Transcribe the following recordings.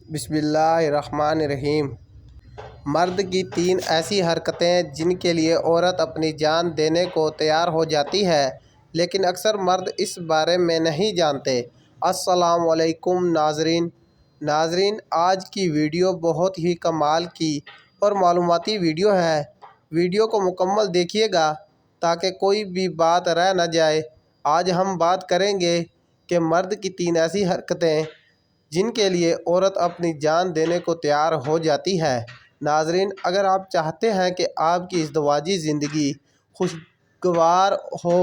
بسم اللہ الرحمن الرحیم۔ مرد کی 3 ایسی حرکتیں جن کے لیے عورت اپنی جان دینے کو تیار ہو جاتی ہے، لیکن اکثر مرد اس بارے میں نہیں جانتے۔ السلام علیکم ناظرین، آج کی ویڈیو بہت ہی کمال کی اور معلوماتی ویڈیو ہے۔ ویڈیو کو مکمل دیکھیے گا تاکہ کوئی بھی بات رہ نہ جائے۔ آج ہم بات کریں گے کہ مرد کی 3 ایسی حرکتیں جن کے لیے عورت اپنی جان دینے کو تیار ہو جاتی ہے۔ ناظرین، اگر آپ چاہتے ہیں کہ آپ کی ازدواجی زندگی خوشگوار ہو،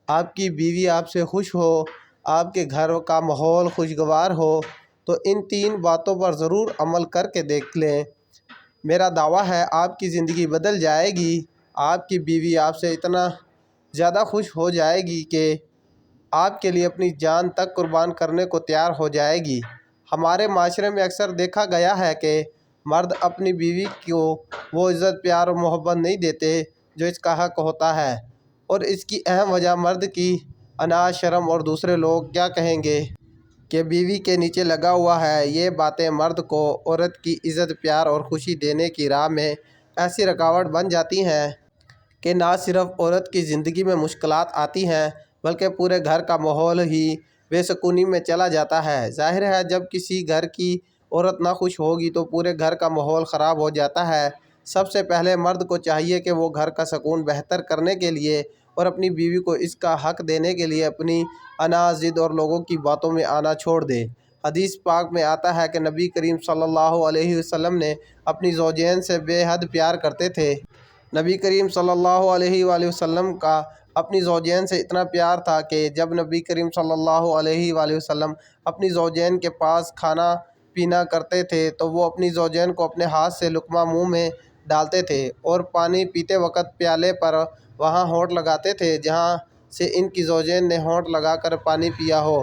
آپ کی بیوی آپ سے خوش ہو، آپ کے گھر کا ماحول خوشگوار ہو، تو ان 3 باتوں پر ضرور عمل کر کے دیکھ لیں۔ میرا دعویٰ ہے آپ کی زندگی بدل جائے گی۔ آپ کی بیوی آپ سے اتنا زیادہ خوش ہو جائے گی کہ آپ کے لیے اپنی جان تک قربان کرنے کو تیار ہو جائے گی۔ ہمارے معاشرے میں اکثر دیکھا گیا ہے کہ مرد اپنی بیوی کو وہ عزت، پیار اور محبت نہیں دیتے جو اس کا حق ہوتا ہے، اور اس کی اہم وجہ مرد کی انا، شرم اور دوسرے لوگ کیا کہیں گے کہ بیوی کے نیچے لگا ہوا ہے۔ یہ باتیں مرد کو عورت کی عزت، پیار اور خوشی دینے کی راہ میں ایسی رکاوٹ بن جاتی ہیں کہ نہ صرف عورت کی زندگی میں مشکلات آتی ہیں بلکہ پورے گھر کا ماحول ہی بے سکونی میں چلا جاتا ہے۔ ظاہر ہے جب کسی گھر کی عورت نہ خوش ہوگی تو پورے گھر کا ماحول خراب ہو جاتا ہے۔ سب سے پہلے مرد کو چاہیے کہ وہ گھر کا سکون بہتر کرنے کے لیے اور اپنی بیوی کو اس کا حق دینے کے لیے اپنی انا، ضد اور لوگوں کی باتوں میں آنا چھوڑ دے۔ حدیث پاک میں آتا ہے کہ نبی کریم صلی اللہ علیہ وسلم نے اپنی زوجین سے بے حد پیار کرتے تھے۔ نبی کریم صلی اللہ علیہ وآلہ وسلم کا اپنی زوجین سے اتنا پیار تھا کہ جب نبی کریم صلی اللہ علیہ وآلہ وسلم اپنی زوجین کے پاس کھانا پینا کرتے تھے تو وہ اپنی زوجین کو اپنے ہاتھ سے لقمہ منہ میں ڈالتے تھے اور پانی پیتے وقت پیالے پر وہاں ہونٹ لگاتے تھے جہاں سے ان کی زوجین نے ہونٹ لگا کر پانی پیا ہو۔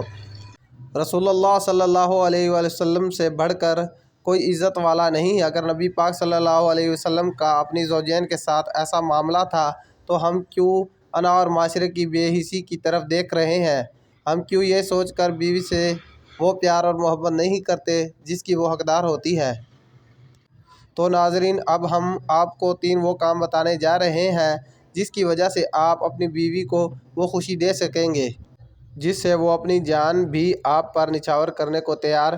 رسول اللہ صلی اللہ علیہ وآلہ وسلم سے بڑھ کر کوئی عزت والا نہیں۔ اگر نبی پاک صلی اللہ علیہ وسلم کا اپنی زوجین کے ساتھ ایسا معاملہ تھا تو ہم کیوں انا اور معاشرے کی بے حسی کی طرف دیکھ رہے ہیں؟ ہم کیوں یہ سوچ کر بیوی سے وہ پیار اور محبت نہیں کرتے جس کی وہ حقدار ہوتی ہے؟ تو ناظرین، اب ہم آپ کو 3 وہ کام بتانے جا رہے ہیں جس کی وجہ سے آپ اپنی بیوی کو وہ خوشی دے سکیں گے جس سے وہ اپنی جان بھی آپ پر نچھاور کرنے کو تیار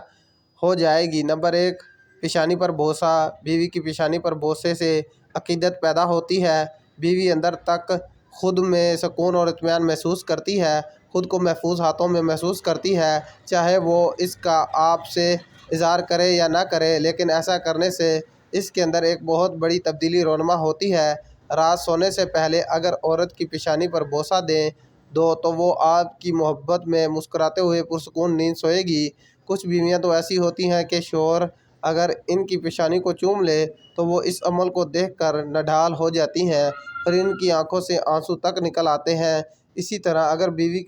ہو جائے گی۔ نمبر 1، پیشانی پر بوسہ۔ بیوی کی پیشانی پر بوسے سے عقیدت پیدا ہوتی ہے۔ بیوی اندر تک خود میں سکون اور اطمینان محسوس کرتی ہے، خود کو محفوظ ہاتھوں میں محسوس کرتی ہے، چاہے وہ اس کا آپ سے اظہار کرے یا نہ کرے، لیکن ایسا کرنے سے اس کے اندر ایک بہت بڑی تبدیلی رونما ہوتی ہے۔ رات سونے سے پہلے اگر عورت کی پیشانی پر بوسہ دیں تو وہ آپ کی محبت میں مسکراتے ہوئے پرسکون نیند سوئے گی۔ کچھ بیویاں تو ایسی ہوتی ہیں کہ شوہر اگر ان کی پیشانی کو چوم لے تو وہ اس عمل کو دیکھ کر نڈھال ہو جاتی ہیں اور ان کی آنکھوں سے آنسو تک نکل آتے ہیں۔ اسی طرح اگر بیوی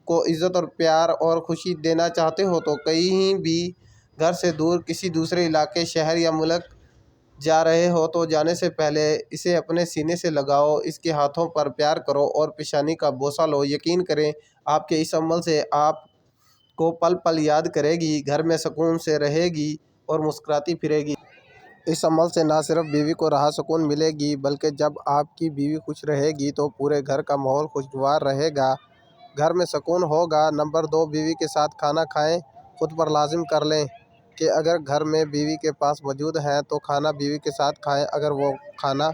کو عزت اور پیار اور خوشی دینا چاہتے ہو تو کہیں بھی گھر سے دور کسی دوسرے علاقے، شہر یا ملک جا رہے ہو تو جانے سے پہلے اسے اپنے سینے سے لگاؤ، اس کے ہاتھوں پر پیار کرو اور پیشانی کا بوسہ لو۔ یقین کریں آپ کے اس عمل سے آپ کو پل پل یاد کرے گی، گھر میں سکون سے رہے گی اور مسکراتی پھرے گی۔ اس عمل سے نہ صرف بیوی کو راحت سکون ملے گی بلکہ جب آپ کی بیوی خوش رہے گی تو پورے گھر کا ماحول خوشگوار رہے گا، گھر میں سکون ہوگا۔ نمبر 2، بیوی کے ساتھ کھانا کھائیں۔ خود پر لازم کر لیں کہ اگر گھر میں بیوی کے پاس موجود ہیں تو کھانا بیوی کے ساتھ کھائیں۔ اگر وہ کھانا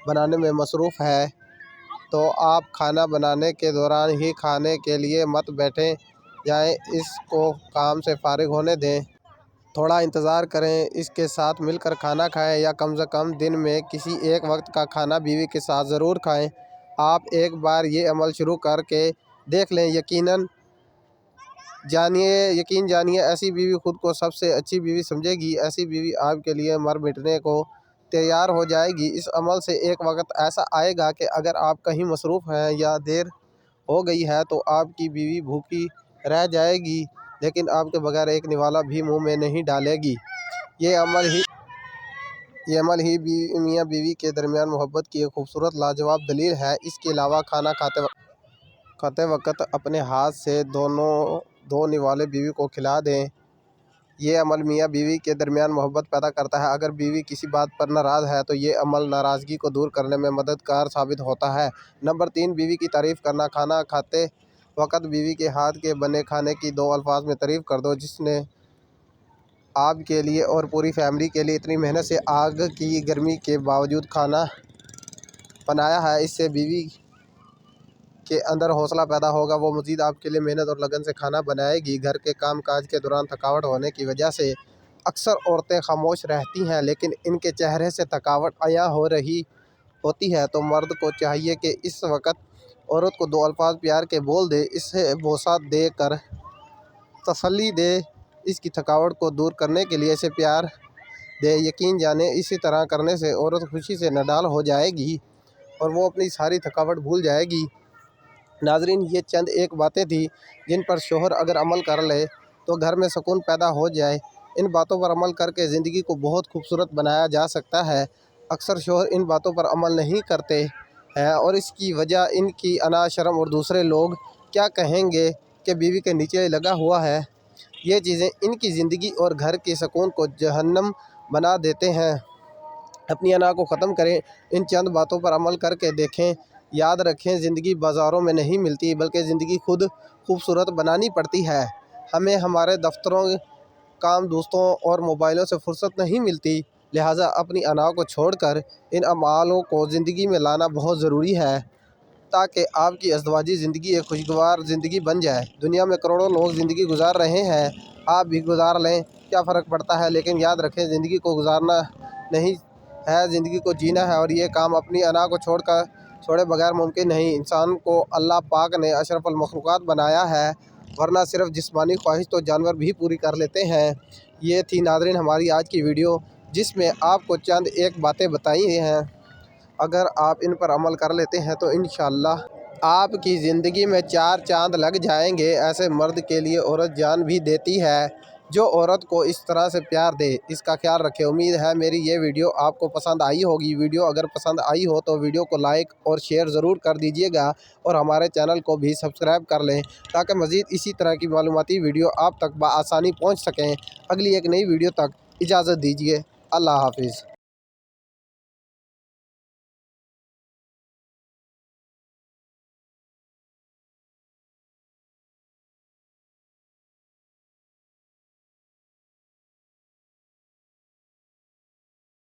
بنانے میں مصروف ہے تو آپ کھانا بنانے کے دوران ہی کھانے کے لیے مت بیٹھ جائیں، اس کو کام سے فارغ ہونے دیں۔ تھوڑا انتظار کریں، اس کے ساتھ مل کر کھانا کھائیں یا کم سے کم دن میں کسی ایک وقت کا کھانا بیوی کے ساتھ ضرور کھائیں۔ آپ ایک بار یہ عمل شروع کر کے دیکھ لیں، یقین جانیے ایسی بیوی خود کو سب سے اچھی بیوی سمجھے گی۔ ایسی بیوی آپ کے لیے مر مٹنے کو تیار ہو جائے گی۔ اس عمل سے ایک وقت ایسا آئے گا کہ اگر آپ کہیں مصروف ہیں یا دیر ہو گئی ہے تو آپ کی بیوی بھوکی رہ جائے گی لیکن آپ کے بغیر ایک نوالہ بھی منہ میں نہیں ڈالے گی۔ یہ عمل ہی میاں بیوی کے درمیان محبت کی ایک خوبصورت لاجواب دلیل ہے۔ اس کے علاوہ کھانا کھاتے وقت اپنے ہاتھ سے دو نوالے بیوی کو کھلا دیں۔ یہ عمل میاں بیوی کے درمیان محبت پیدا کرتا ہے۔ اگر بیوی کسی بات پر ناراض ہے تو یہ عمل ناراضگی کو دور کرنے میں مددگار ثابت ہوتا ہے۔ نمبر 3، بیوی کی تعریف کرنا۔ کھانا کھاتے وقت بیوی کے ہاتھ کے بنے کھانے کی 2 الفاظ میں تعریف کر دو، جس نے آپ کے لیے اور پوری فیملی کے لیے اتنی محنت سے آگ کی گرمی کے باوجود کھانا بنایا ہے۔ اس سے بیوی کے اندر حوصلہ پیدا ہوگا، وہ مزید آپ کے لیے محنت اور لگن سے کھانا بنائے گی۔ گھر کے کام کاج کے دوران تھکاوٹ ہونے کی وجہ سے اکثر عورتیں خاموش رہتی ہیں، لیکن ان کے چہرے سے تھکاوٹ عیاں ہو رہی ہوتی ہے، تو مرد کو چاہیے کہ اس وقت عورت کو 2 الفاظ پیار کے بول دے، اسے بوسہ دے کر تسلی دے، اس کی تھکاوٹ کو دور کرنے کے لیے اسے پیار دے۔ یقین جانیں اسی طرح کرنے سے عورت خوشی سے نڈال ہو جائے گی اور وہ اپنی ساری تھکاوٹ بھول جائے گی۔ ناظرین، یہ چند ایک باتیں تھیں جن پر شوہر اگر عمل کر لے تو گھر میں سکون پیدا ہو جائے۔ ان باتوں پر عمل کر کے زندگی کو بہت خوبصورت بنایا جا سکتا ہے۔ اکثر شوہر ان باتوں پر عمل نہیں کرتے ہیں اور اس کی وجہ ان کی انا، شرم اور دوسرے لوگ کیا کہیں گے کہ بیوی کے نیچے لگا ہوا ہے، یہ چیزیں ان کی زندگی اور گھر کے سکون کو جہنم بنا دیتے ہیں۔ اپنی انا کو ختم کریں، ان چند باتوں پر عمل کر کے دیکھیں۔ یاد رکھیں، زندگی بازاروں میں نہیں ملتی، بلکہ زندگی خود خوبصورت بنانی پڑتی ہے۔ ہمیں ہمارے دفتروں، کام، دوستوں اور موبائلوں سے فرصت نہیں ملتی، لہٰذا اپنی انا کو چھوڑ کر ان اعمالوں کو زندگی میں لانا بہت ضروری ہے تاکہ آپ کی ازدواجی زندگی ایک خوشگوار زندگی بن جائے۔ دنیا میں کروڑوں لوگ زندگی گزار رہے ہیں، آپ بھی گزار لیں، کیا فرق پڑتا ہے؟ لیکن یاد رکھیں، زندگی کو گزارنا نہیں ہے، زندگی کو جینا ہے، اور یہ کام اپنی انا کو چھوڑے بغیر ممکن نہیں۔ انسان کو اللہ پاک نے اشرف المخلوقات بنایا ہے، ورنہ صرف جسمانی خواہش تو جانور بھی پوری کر لیتے ہیں۔ یہ تھی ناظرین ہماری آج کی ویڈیو، جس میں آپ کو چند ایک باتیں بتائی ہیں۔ اگر آپ ان پر عمل کر لیتے ہیں تو انشاءاللہ آپ کی زندگی میں 4 چاند لگ جائیں گے۔ ایسے مرد کے لیے عورت جان بھی دیتی ہے جو عورت کو اس طرح سے پیار دے۔ اس کا خیال رکھیں۔ امید ہے میری یہ ویڈیو آپ کو پسند آئی ہوگی۔ ویڈیو اگر پسند آئی ہو تو ویڈیو کو لائک اور شیئر ضرور کر دیجیے گا، اور ہمارے چینل کو بھی سبسکرائب کر لیں تاکہ مزید اسی طرح کی معلوماتی ویڈیو آپ تک بآسانی پہنچ سکیں۔ اگلی ایک نئی ویڈیو تک اجازت دیجیے۔ اللہ حافظ۔